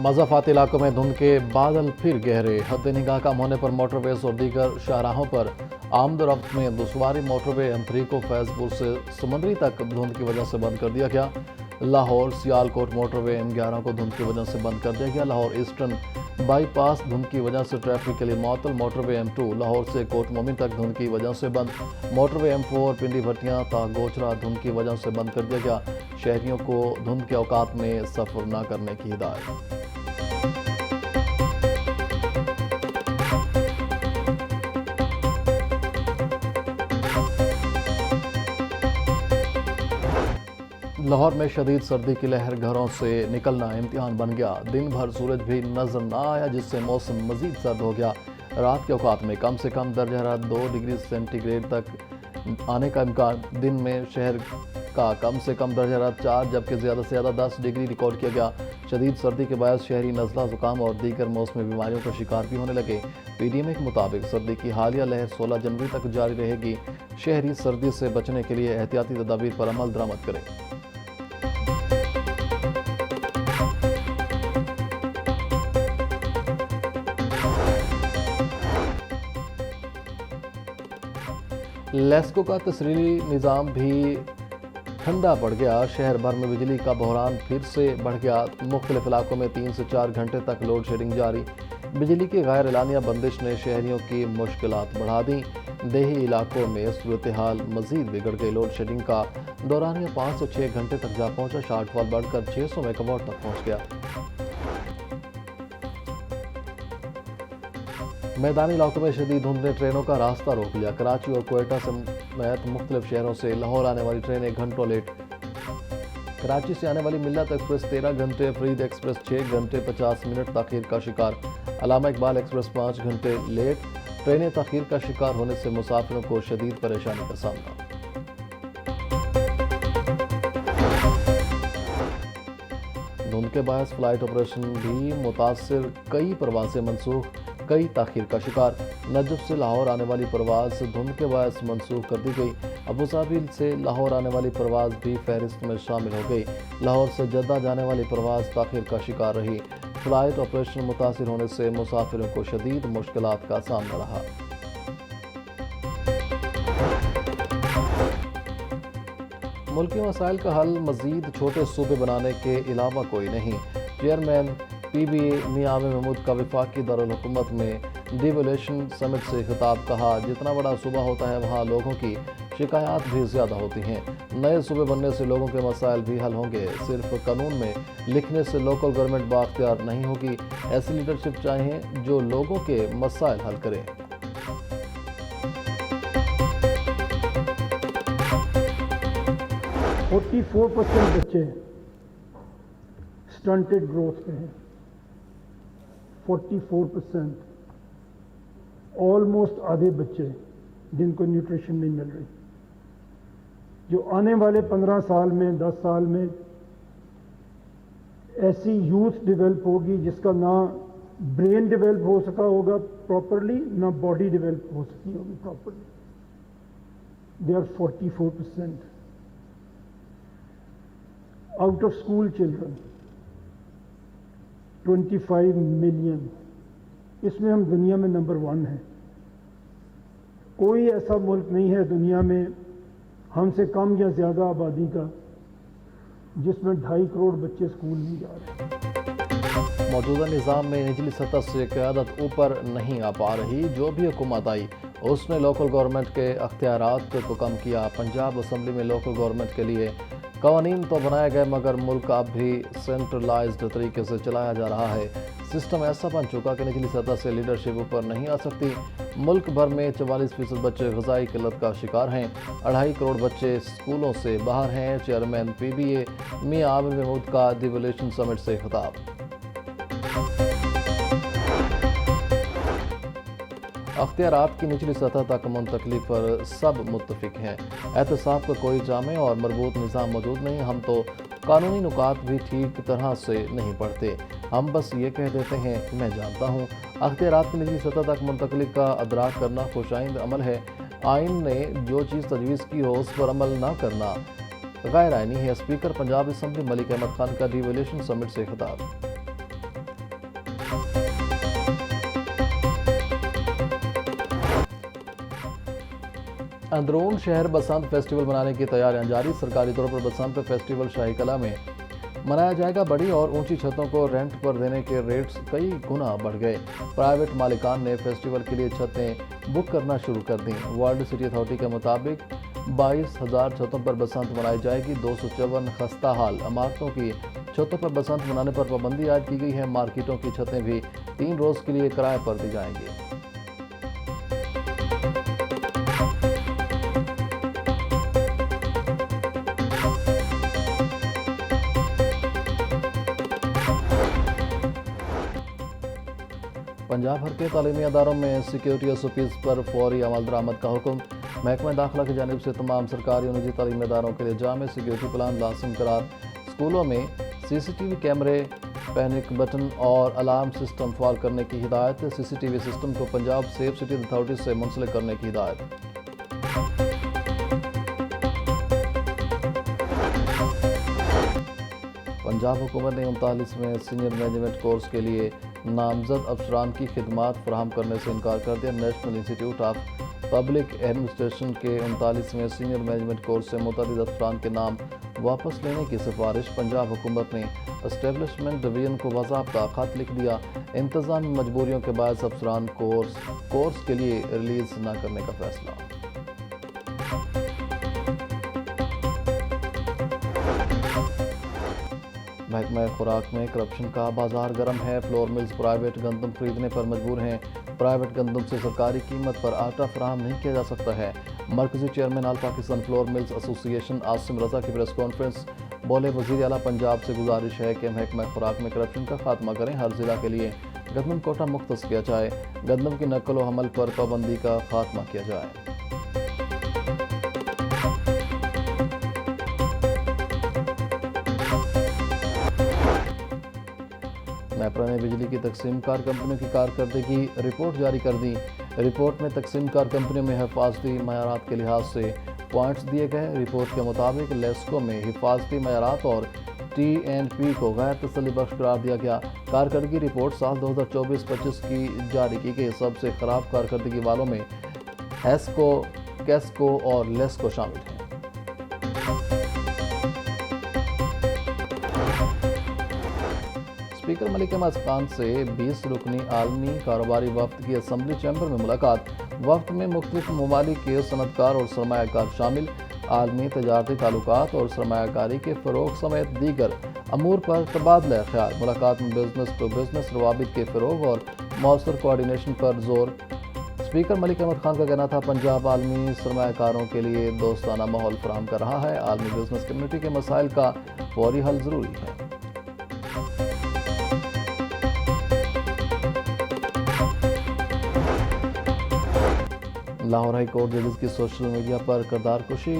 मज़ाफ़ाती इलाकों में धुंध के बादल फिर गहरे। हद निगाह कम होने पर मोटरवेज और दीगर शाहराहों पर आमद-ओ-रफ्त में दुश्वारी। मोटरवे M3 को फैज़पुर से समंदरी तक धुंध की वजह से बंद कर दिया गया। लाहौर सियालकोट मोटरवे M11 को धुंध की वजह से बंद कर दिया गया। लाहौर ईस्टर्न बाईपास धुंध की वजह से ट्रैफिक के लिए मुअत्तल। मोटरवे M2 लाहौर से कोट मोमिन तक धुंध की वजह से बंद। मोटरवे M4 पिंडी भट्टियां ता गोचरा धुंध की वजह से बंद कर दिया गया। शहरियों को धुंध के औकात में सफ़र न करने की हिदायत। लाहौर में शदीद सर्दी की लहर, घरों से निकलना इम्तिहान बन गया। दिन भर सूरज भी नजर न आया, जिससे मौसम मजीद सर्द हो गया। रात के औकात में कम से कम दर्जा हरारत 2 डिग्री सेंटीग्रेड तक आने का इम्कान। दिन में शहर का कम से कम दर्जा हरारत 4 जबकि ज़्यादा से ज़्यादा 10 डिग्री रिकॉर्ड किया गया। शदीद सर्दी के बायस शहरी नज़ला ज़ुकाम और दीगर मौसमी बीमारियों का शिकार भी होने लगे। PDMA के मुताबिक सर्दी की हालिया लहर 16 जनवरी तक जारी रहेगी। शहरी सर्दी से बचने के लिए एहतियाती तदाबीर पर अमल दरामद करें। लेस्को का तसरीली निज़ाम भी ठंडा पड़ गया। शहर भर में बिजली का बहरान फिर से बढ़ गया। मुख्तलिफ इलाकों में 3 से 4 घंटे तक लोड शेडिंग जारी। बिजली की गैर एलानिया बंदिश ने शहरियों की मुश्किलात बढ़ा दी। देही इलाकों में सूरत हाल मजीद बिगड़ गई। लोड शेडिंग का दौरानिया 5 से 6 घंटे तक जा पहुंचा। शॉर्टफॉल बढ़कर 600 मेगावाट तक पहुंच गया। मैदानी इलाकों में शदीद धुंध ने ट्रेनों का रास्ता रोक लिया। कराची और कोयटा समेत मुख्तलिफ शहरों से लाहौर आने वाली ट्रेनें घंटों लेट। कराची से आने वाली मिल्लत एक्सप्रेस 13 घंटे, फरीद एक्सप्रेस 6 घंटे 50 मिनट ताखीर का शिकार। अलामा इकबाल एक्सप्रेस 5 घंटे लेट। ट्रेनें ताखीर का शिकार होने से मुसाफिरों को शदीद परेशानी का सामना। धुंध के बायस फ्लाइट ऑपरेशन भी मुतासिर, कई परवाजें मनसूख, कई ताखीर का शिकार। नजफ से लाहौर आने वाली परवाज धुंध के बायस मनसूख कर दी गई। अबूधाबी से लाहौर आने वाली परवाज भी फहरिस्त में शामिल हो गई। लाहौर से जद्दा जाने वाली परवाज ताखीर का शिकार रही। फ्लाइट ऑपरेशन मुतासिर होने से मुसाफिरों को शदीद मुश्किलात का सामना रहा। मुल्की मसाइल का हल मजीद छोटे सूबे बनाने के अलावा कोई नहीं। चेयरमैन PBA मियां आमिर महमूद का वफाकी दारुल हुकूमत में डिवोल्यूशन समिट से खिताब। कहा, जितना बड़ा सूबा होता है वहाँ लोगों की शिकायत भी ज़्यादा होती हैं। नए सूबे बनने से लोगों के मसाइल भी हल होंगे। सिर्फ कानून में लिखने से लोकल गवर्नमेंट बाख्तियार नहीं होगी। ऐसी लीडरशिप चाहिए जो लोगों के मसाइल हल करे। 44% बच्चे स्टंटेड ग्रोथ पे हैं। 44%, ऑलमोस्ट आधे बच्चे जिनको न्यूट्रिशन नहीं मिल रही। जो आने वाले 15 साल में, 10 साल में ऐसी यूथ डेवलप होगी जिसका ना ब्रेन डेवलप हो सका होगा प्रॉपरली, ना बॉडी डेवलप हो सकी होगी properly. They are 44%। Out of school children 25 million, इसमें हम दुनिया में नंबर 1 हैं। कोई ऐसा मुल्क नहीं है दुनिया में हमसे कम या ज़्यादा आबादी का जिसमें 2.5 करोड़ बच्चे स्कूल नहीं जा रहे। मौजूदा निज़ाम में निचली सतह से क़यादत ऊपर नहीं आ पा रही। जो भी हुकूमत आई उसने लोकल गवर्नमेंट के अख्तियारात को कम किया। पंजाब असम्बली में लोकल गवर्नमेंट के लिए कवानीन तो बनाए गए, मगर मुल्क अब भी सेंट्रलाइज्ड तरीके से चलाया जा रहा है। सिस्टम ऐसा बन चुका कि निचली सतह से लीडरशिप ऊपर नहीं आ सकती। मुल्क भर में 44% बच्चे ग़िज़ाई किल्लत का शिकार हैं। 2.5 करोड़ बच्चे स्कूलों से बाहर हैं। चेयरमैन PBA मियां आमिर महमूद का डिवोल्यूशन समिट से खिताब। अख्तियारात की निचली सतह तक मुंतकली पर सब मुत्तफिक हैं। एहतसाब का कोई जामे और मरबूत निज़ाम मौजूद नहीं। हम तो कानूनी नुकात भी ठीक तरह से नहीं पढ़ते। हम बस ये कह देते हैं कि मैं जानता हूँ। अख्तियारात की निचली सतह तक मुंतकली का अदराक करना खुशाइंद अमल है। आइन ने जो चीज़ तजवीज़ की हो उस पर अमल न करना गैर आइनी है। स्पीकर पंजाब असम्बली मलिक अहमद खान का डिवोल्यूशन समिट से खिताब। اندرون شہر بسنت فیسٹیول منانے کی تیاریاں جاری۔ سرکاری طور پر بسنت فیسٹیول شاہی کلا میں منایا جائے گا۔ بڑی اور اونچی چھتوں کو رینٹ پر دینے کے ریٹس کئی گنا بڑھ گئے۔ پرائیویٹ مالکان نے فیسٹیول کے لیے چھتیں بک کرنا شروع کر دیں۔ ورلڈ سٹی اتھارٹی کے مطابق 22,000 چھتوں پر بسنت منائی جائے گی۔ 254 خستہ حال عمارتوں کی چھتوں پر بسنت منانے پر پابندی عائد کی گئی ہے۔ مارکیٹوں کی چھتیں بھی 3 روز کے لیے کرائے پر دی جائیں گی۔ پنجاب بھر کے تعلیمی اداروں میں سیکیورٹی ایس او پیز پر فوری عمل درآمد کا حکم۔ محکمہ داخلہ کی جانب سے تمام سرکاری اور نجی تعلیمی اداروں کے لیے جامع سیکیورٹی پلان لازم قرار۔ اسکولوں میں سی سی ٹی وی کیمرے، پینک بٹن اور الارم سسٹم فعال کرنے کی ہدایت۔ سی سی ٹی وی سسٹم کو پنجاب سیف سٹی اتھارٹی سے منسلک کرنے کی ہدایت۔ پنجاب حکومت نے 39ویں سینئر مینجمنٹ کورس کے لیے نامزد افسران کی خدمات فراہم کرنے سے انکار کر دیا۔ نیشنل انسٹی ٹیوٹ آف پبلک ایڈمنسٹریشن کے 39ویں سینئر مینجمنٹ کورس سے متعدد افسران کے نام واپس لینے کی سفارش۔ پنجاب حکومت نے اسٹیبلشمنٹ ڈویژن کو باضابطہ خط لکھ دیا۔ انتظامی مجبوریوں کے باعث افسران کورس کے لیے ریلیز نہ کرنے کا فیصلہ۔ محکمہ خوراک میں کرپشن کا بازار گرم ہے۔ فلور ملز پرائیویٹ گندم خریدنے پر مجبور ہیں۔ پرائیویٹ گندم سے سرکاری قیمت پر آٹا فراہم نہیں کیا جا سکتا ہے۔ مرکزی چیئرمین آل پاکستان فلور ملز ایسوسی ایشن عاصم رضا کی پریس کانفرنس۔ بولے وزیر اعلیٰ پنجاب سے گزارش ہے کہ محکمہ خوراک میں کرپشن کا خاتمہ کریں۔ ہر ضلع کے لیے گندم کوٹا مختص کیا جائے۔ گندم کی نقل و حمل پر پابندی کا خاتمہ کیا جائے۔ نیپرا نے بجلی کی تقسیم کار کمپنیوں کی کارکردگی رپورٹ جاری کر دی۔ رپورٹ میں تقسیم کار کمپنیوں میں حفاظتی معیارات کے لحاظ سے پوائنٹس دیے گئے۔ رپورٹ کے مطابق لیسکو میں حفاظتی معیارات اور ٹی اینڈ پی کو غیر تسلی بخش قرار دیا گیا۔ کارکردگی رپورٹ سال 2024-25 کی جاری کی گئی۔ سب سے خراب کارکردگی والوں میں ہیسکو، کیسکو اور لیسکو شامل ہیں۔ اسپیکر ملک احمد خان سے 20 رکنی عالمی کاروباری وفد کی اسمبلی چیمبر میں ملاقات۔ وفد میں مختلف ممالک کے صنعت کار اور سرمایہ کار شامل۔ عالمی تجارتی تعلقات اور سرمایہ کاری کے فروغ سمیت دیگر امور پر تبادلہ خیال۔ ملاقات میں بزنس ٹو بزنس روابط کے فروغ اور مؤثر کوآرڈینیشن پر زور۔ اسپیکر ملک احمد خان کا کہنا تھا پنجاب عالمی سرمایہ کاروں کے لیے دوستانہ ماحول فراہم کر رہا ہے۔ عالمی بزنس کمیونٹی کے مسائل کا فوری حل ضروری ہے۔ لاہور ہائی کورٹ ججز کی سوشل میڈیا پر کردار کشی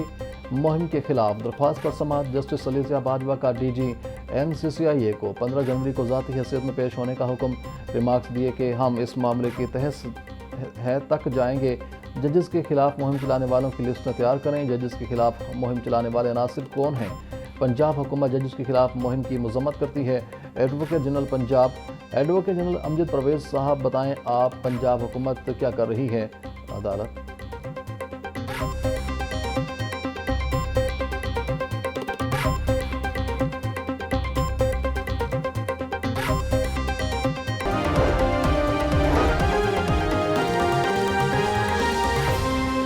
مہم کے خلاف درخواست پر سماعت۔ جسٹس علیزیہ باجوہ کا ڈی جی NCCIA کو 15 جنوری کو ذاتی حیثیت میں پیش ہونے کا حکم۔ ریمارکس دیے کہ ہم اس معاملے کی تحس تک جائیں گے۔ ججز کے خلاف مہم چلانے والوں کی لسٹ تیار کریں۔ ججز کے خلاف مہم چلانے والے عناصر کون ہیں؟ پنجاب حکومت ججز کے خلاف مہم کی مذمت کرتی ہے۔ Advocate general Punjab advocate general Amjad Pervez صاحب بتائیں آپ پنجاب حکومت کیا کر رہی ہے؟ عدالت